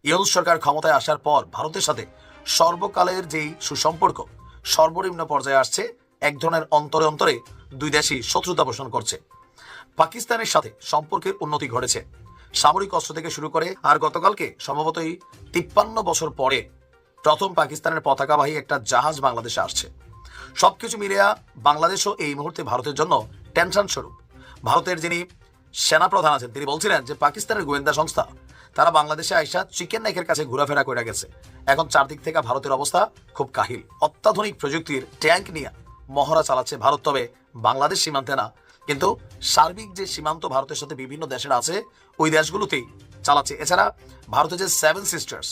ইউনূস সরকার ক্ষমতায় আসার পর ভারতের সাথে সর্বকালের যেই সুসম্পর্ক সর্বনিম্ন পর্যায়ে আসছে, এক ধরনের অন্তরে অন্তরে দুই দেশই শত্রুতা পোষণ করছে। পাকিস্তানের সাথে সম্পর্কের উন্নতি ঘটেছে সামরিক অস্ত্র থেকে শুরু করে, আর গতকালকে সম্ভবতই 53 বছর পরে প্রথম পাকিস্তানের পতাকাবাহী একটা জাহাজ বাংলাদেশে আসছে। সবকিছু মিলিয়া বাংলাদেশও এই মুহূর্তে ভারতের জন্য টেনশন স্বরূপ। ভারতের যিনি সেনাপ্রধান আছেন তিনি বলছিলেন যে পাকিস্তানের গোয়েন্দা সংস্থা তারা বাংলাদেশে আইসা চিকেন নেকের কাছে ঘোরাফেরা করে গেছে। এখন চারদিক থেকে ভারতের অবস্থা খুব কাহিল। অত্যাধুনিক প্রযুক্তির ট্যাঙ্ক নিয়ে মহড়া চালাচ্ছে ভারত, তবে বাংলাদেশ সীমান্তে না, কিন্তু সার্বিক যে সীমান্ত ভারতের সাথে বিভিন্ন দেশের আছে ওই দেশগুলোতেই চালাচ্ছে। এছাড়া ভারতের যে সেভেন সিস্টার্স।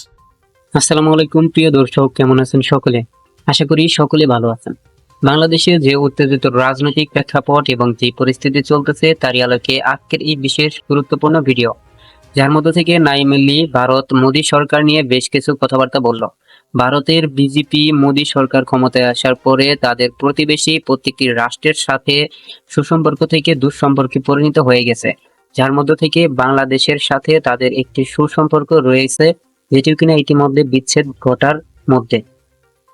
আসসালামু আলাইকুম প্রিয় দর্শক, কেমন আছেন সকলে? আশা করি সকলে ভালো আছেন। বাংলাদেশে যে উত্তেজিত রাজনৈতিক প্রেক্ষাপট এবং যে পরিস্থিতি চলতেছে তারই আলোকে আজকের এই বিশেষ গুরুত্বপূর্ণ ভিডিও, যার মধ্যে থেকে নাইমেলি ভারত মোদী সরকার নিয়ে বেশ কিছু কথাবার্তা বলল। ভারতের বিজেপি মোদী সরকার ক্ষমতায় আসার পরে তাদের প্রতিবেশী প্রত্যেকটি রাষ্ট্রের সাথে সুসম্পর্ক থেকে দুঃসম্পর্কে পরিণত হয়ে গেছে, যার মধ্য থেকে বাংলাদেশের সাথে তাদের একটি সুসম্পর্ক রয়েছে, যেটি কিনা ইতিমধ্যে বিচ্ছেদ ঘটার মধ্যে,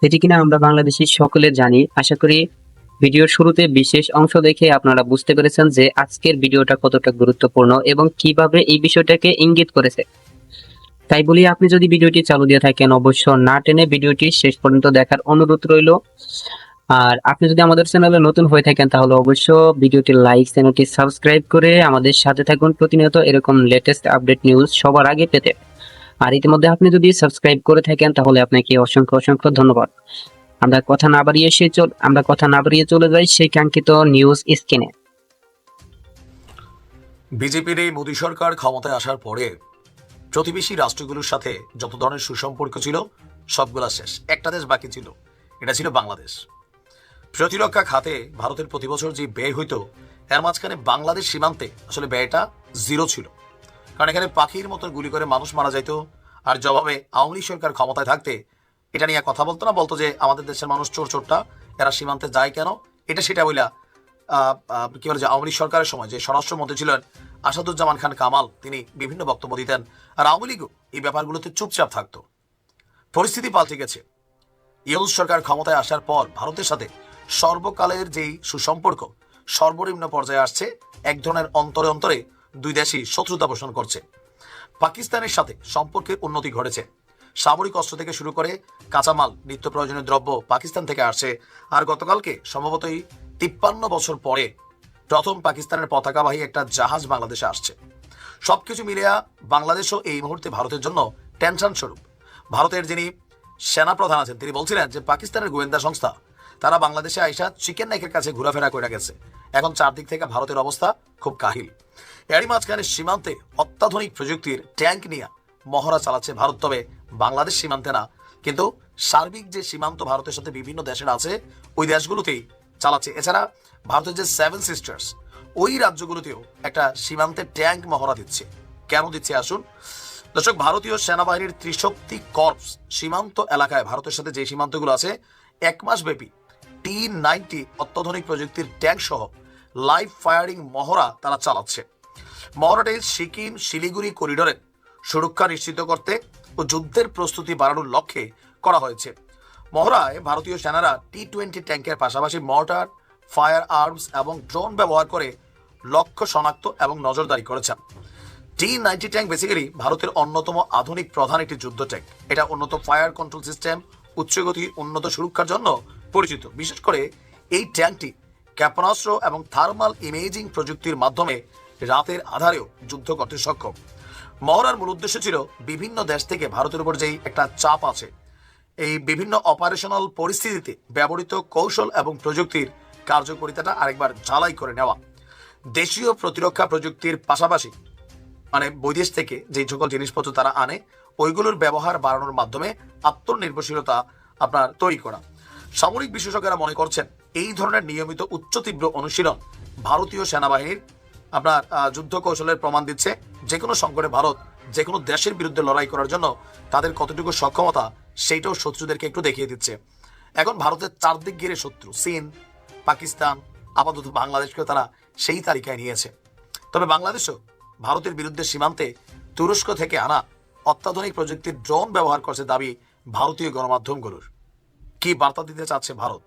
যেটি কিনা আমরা বাংলাদেশি সকলে জানি। আশা করি ভিডিওর শুরুতে বিশেষ অংশ দেখে আপনারা বুঝতে পেরেছেন যে আজকের ভিডিওটা কতটা গুরুত্বপূর্ণ এবং কিভাবে এই বিষয়টাকে ইঙ্গিত করেছে। তাই বলি, আপনি যদি ভিডিওটি চালু দিয়ে থাকেন অবশ্য না টেনে ভিডিওটি শেষ পর্যন্ত দেখার অনুরোধ রইল। আর আপনি যদি আমাদের চ্যানেলে নতুন হয়ে থাকেন তাহলে অবশ্য ভিডিওটি লাইক, চ্যানেলটি সাবস্ক্রাইব করে আমাদের সাথে থাকুন প্রতিনিয়ত এরকম লেটেস্ট আপডেট নিউজ সবার আগে পেতে। আর ইতিমধ্যে আপনি যদি সাবস্ক্রাইব করে থাকেন তাহলে আপনাকে অসংখ্য অসংখ্য ধন্যবাদ। আমরা কথা না বাড়িয়ে চলে যাই সেই কাঙ্ক্ষিত নিউজ স্ক্রিনে। বিজেপির এই মোদী সরকার ক্ষমতায় আসার পরে প্রতিবেশী রাষ্ট্রগুলোর সাথে যত ধরনের সুসম্পর্ক ছিল সবগুলা শেষ। একটা দেশ বাকি ছিল, এটা ছিল বাংলাদেশ। প্রতিরক্ষা খাতে ভারতের প্রতি বছর যে ব্যয় হইতো, এর মাঝখানে বাংলাদেশ সীমান্তে আসলে ব্যয়টা জিরো ছিল, কারণ এখানে পাখির মতন গুলি করে মানুষ মারা যাইতো। আর জবাবে আওয়ামী লীগ সরকার ক্ষমতায় থাকতে এটা নিয়ে কথা বলতো না, বলতো যে আমাদের দেশের মানুষ চোর চোরটা, এরা সীমান্তে যায় কেন, এটা সেটা বইলা কি বলে যে আওয়ামী লীগ সরকারের সময় যে স্বরাষ্ট্রমন্ত্রী ছিলেন আসাদুজ্জামান খান কামাল, তিনি বিভিন্ন বক্তব্য দিতেন, আর আওয়ামী লীগও এই ব্যাপারগুলোতে চুপচাপ থাকতো। পরিস্থিতি পাল্টে গেছে। ইউনূস সরকার ক্ষমতায় আসার পর ভারতের সাথে সর্বকালের যেই সুসম্পর্ক সর্বনিম্ন পর্যায়ে আসছে, এক ধরনের অন্তরে অন্তরে দুই দেশই শত্রুতা পোষণ করছে। পাকিস্তানের সাথে সম্পর্কের উন্নতি ঘটেছে সামরিক অস্ত্র থেকে শুরু করে কাঁচামাল, নিত্য প্রয়োজনীয় দ্রব্য পাকিস্তান থেকে আসছে। আর গতকালকে সম্ভবতই 53 বছর পরে প্রথম পাকিস্তানের পতাকাবাহী একটা জাহাজ বাংলাদেশে আসছে। সবকিছু মিলিয়া বাংলাদেশও এই মুহূর্তে ভারতের জন্য টেনশন স্বরূপ। ভারতের যিনি সেনাপ্রধান আছেন তিনি বলছিলেন যে পাকিস্তানের গোয়েন্দা সংস্থা তারা বাংলাদেশে আইসা চিকেন নেকের কাছে ঘোরাফেরা করে গেছে। এখন চারদিক থেকে ভারতের অবস্থা খুব কাহিল। এরই মাঝখানে সীমান্তে অত্যাধুনিক প্রযুক্তির ট্যাঙ্ক নিয়ে মহড়া চালাচ্ছে ভারত, তবে বাংলাদেশ সীমান্তে না, কিন্তু সার্বিক যে সীমান্ত ভারতের সাথে বিভিন্ন দেশের আছে ওই দেশগুলোতেই চালাচ্ছে। এছাড়া ভারতের যে সেভেন সিস্টার্স ওই রাজ্যগুলোতেও একটা সীমান্তে ট্যাঙ্ক মহড়া দিচ্ছে। কেন দিচ্ছে আসুন দর্শক, ভারতীয় সেনাবাহিনীর ত্রিশক্তি কর্পস সীমান্ত এলাকায় ভারতের সাথে যে সীমান্তগুলো আছে 1 মাস ব্যাপী T-90 অত্যাধুনিক প্রযুক্তির ট্যাঙ্ক সহ লাইভ ফায়ারিং মহড়া তারা চালাচ্ছে। মহড়াটি সিকিম শিলিগুড়ি করিডোরে সুরক্ষা নিশ্চিত করতে ও যুদ্ধের প্রস্তুতি বাড়ানোর লক্ষ্যে করা হয়েছে। মহড়ায় ভারতীয় সেনারা T-20 ট্যাঙ্কের পাশাপাশি মর্টার, ফায়ার আর্মস এবং ড্রোন ব্যবহার করে লক্ষ্য শনাক্ত এবং নজরদারি করেছেন। T-90 ট্যাঙ্ক বেসিক্যালি ভারতের অন্যতম আধুনিক প্রধান একটি যুদ্ধ ট্যাঙ্ক। এটা উন্নত ফায়ার কন্ট্রোল সিস্টেম, উচ্চগতি, উন্নত সুরক্ষার জন্য পরিচিত। বিশেষ করে এই ট্যাঙ্কটি ক্ষেপণাস্ত্র এবং থার্মাল ইমেজিং প্রযুক্তির মাধ্যমে রাতের আধারেও যুদ্ধ করতে সক্ষম। মহড়ার মূল উদ্দেশ্য ছিল বিভিন্ন দেশ থেকে ভারতের উপর যেই একটা চাপ আছে, এই বিভিন্ন অপারেশনাল পরিস্থিতিতে ব্যবহৃত কৌশল এবং প্রযুক্তির কার্যকারিতাটা আরেকবার ঝালাই করে নেওয়া। দেশীয় প্রতিরক্ষা প্রযুক্তির পাশাপাশি মানে বৈদেশ থেকে যে সকল জিনিসপত্র তারা আনে ওইগুলোর ব্যবহার বাড়ানোর মাধ্যমে আত্মনির্ভরশীলতা আপনার তৈরি করা। সামরিক বিশেষজ্ঞরা মনে করছেন এই ধরনের নিয়মিত উচ্চ তীব্র অনুশীলন ভারতীয় সেনাবাহিনীর আপনার যুদ্ধ কৌশলের প্রমাণ দিচ্ছে যে কোনো সংকটে ভারত যে কোনো দেশের বিরুদ্ধে লড়াই করার জন্য তাদের কতটুকু সক্ষমতা সেইটাও শত্রুদেরকে একটু দেখিয়ে দিচ্ছে। এখন ভারতের চারদিক ঘিরে শত্রু চীন, পাকিস্তান, আপাতত বাংলাদেশকেও তারা সেই তালিকায় নিয়েছে। তবে বাংলাদেশও ভারতের বিরুদ্ধে সীমান্তে তুরস্ক থেকে আনা অত্যাধুনিক প্রযুক্তির ড্রোন ব্যবহার করছে দাবি ভারতীয় গণমাধ্যমগুলোর। কি বার্তা দিতে চাচ্ছে ভারত?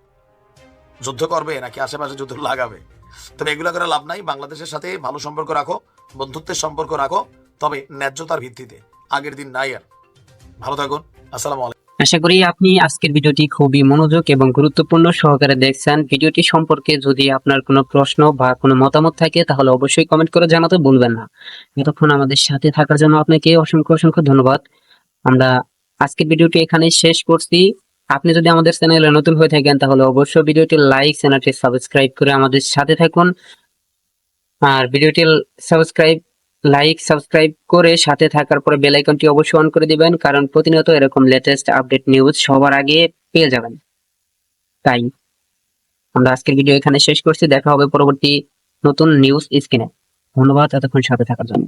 যুদ্ধ করবে নাকি আশেপাশে যুদ্ধ লাগাবে? তবে এগুলো করে লাভ নাই। বাংলাদেশের সাথে ভালো সম্পর্ক রাখো, বন্ধুত্বের সম্পর্ক রাখো, তবে ন্যায্যতার ভিত্তিতে। আগের দিন নাই আর। ভালো থাকুন। আসসালামু আলাইকুম। আশা করি আপনি আজকের ভিডিওটি খুবই মনোযোগ এবং গুরুত্বপূর্ণ সহকারে দেখছেন। ভিডিওটি সম্পর্কে যদি আপনার কোনো প্রশ্ন বা কোনো মতামত থাকে তাহলে অবশ্যই কমেন্ট করে জানাতে ভুলবেন না। এতক্ষণ আমাদের সাথে থাকার জন্য আপনাকে অসংখ্য অসংখ্য ধন্যবাদ। আমরা আজকের ভিডিওটি এখানেই শেষ করছি। আপনি যদি আমাদের চ্যানেলে নতুন হয়ে থাকেন তাহলে অবশ্যই ভিডিওটি লাইক, চ্যানেলটি সাবস্ক্রাইব করে আমাদের সাথে থাকুন। আর ভিডিওটি সাবস্ক্রাইব করে সাথে থাকার পরে বেল আইকনটি অবশ্যই অন করে দিবেন, কারণ প্রতিনিয়ত এরকম লেটেস্ট আপডেট নিউজ সবার আগে পেয়ে যাবেন। তাই আমরা আজকের ভিডিও এখানে শেষ করছি। দেখা হবে পরবর্তী নতুন নিউজ স্ক্রিনে। ধন্যবাদ এতক্ষণ সাথে থাকার জন্য।